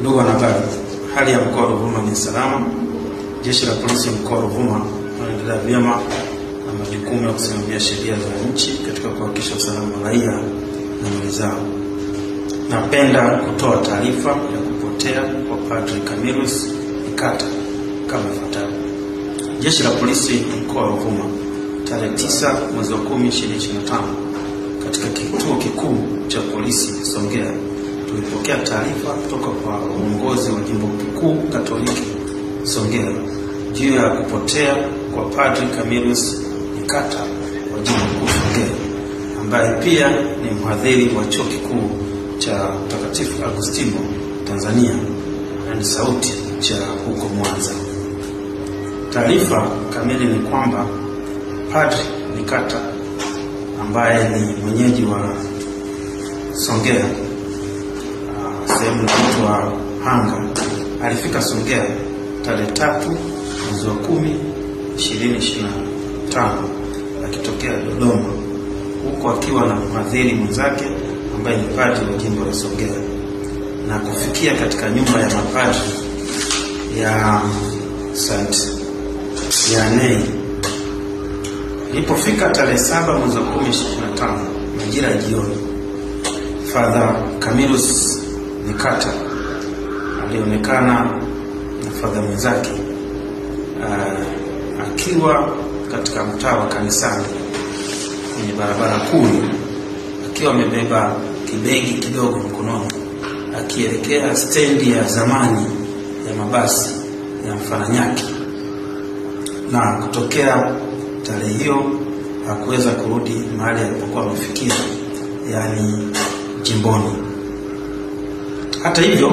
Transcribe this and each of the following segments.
Ndugu wanahabari, hali ya mkoa wa Ruvuma ni salama. Jeshi la polisi mkoa wa Ruvuma linaendelea vyema na majukumu ya kusimamia sheria za nchi katika kuhakikisha usalama wa raia na mali zao. Napenda kutoa taarifa ya kupotea kwa Padri Camillus Nikata kama ifuatavyo. Jeshi la polisi mkoa wa Ruvuma tarehe 9 mwezi wa 10 2025 katika kituo kikuu cha polisi Songea tulipokea taarifa kutoka kwa uongozi wa jimbo kuu Katoliki Songea juu ya kupotea kwa Padri Camillus Nikata wa jimbo kuu Songea, ambaye pia ni mhadhiri wa chuo kikuu cha Mtakatifu Agustino Tanzania na ni sauti cha huko Mwanza. Taarifa kamili ni kwamba Padri Nikata ambaye ni mwenyeji wa Songea sehemu inaitwa Hanga alifika Songea tarehe 3 mwezi wa 10 2025 akitokea Dodoma, huko akiwa na mhadhiri mwenzake ambaye ni padri wa jimbo la Songea, na kufikia katika nyumba ya mapadri ya St. Vianney. Ilipofika tarehe 7 mwezi wa 10 2025 majira ya jioni, Father Camillus Nikata alionekana na Father mwenzake akiwa katika mtaa wa kanisani kwenye barabara kuu, akiwa amebeba kibegi kidogo mkononi akielekea stendi ya zamani ya mabasi ya Mfaranyaki, na kutokea tarehe hiyo hakuweza kurudi mahali alipokuwa amefikia, yani jimboni. Hata hivyo,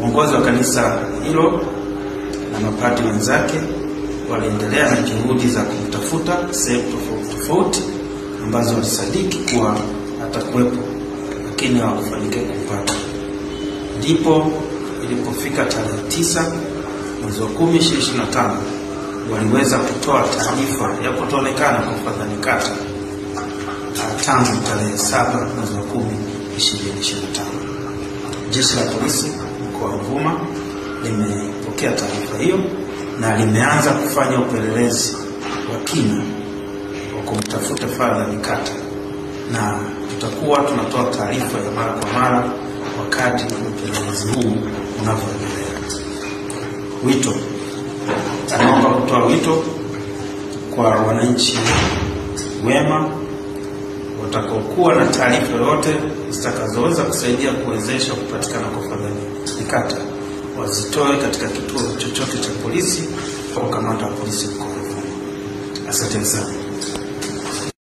uongozi wa kanisa hilo na mapadri wenzake waliendelea na juhudi za kumtafuta sehemu tofauti ambazo walisadiki kuwa atakuwepo, lakini hawakufanikiwa kumpata. Ndipo ilipofika tarehe 9 mwezi wa 10 2025 waliweza kutoa taarifa ya kutoonekana kwa Padri Nikata tangu tarehe 7 mwezi wa 10 2025. Jeshi la polisi mkoa wa Ruvuma limepokea taarifa hiyo na limeanza kufanya upelelezi wa kina wa kumtafuta Padri Nikata, na tutakuwa tunatoa taarifa ya mara kwa mara wakati upelelezi huu unavyoendelea. Wito, naomba kutoa wito kwa wananchi wema watakaokuwa na taarifa yoyote zitakazoweza kusaidia kuwezesha kupatikana kwa Padri Nikata wazitoe katika kituo chochote cha polisi au kamanda wa polisi mkoa wa Ruvuma. Asante sana.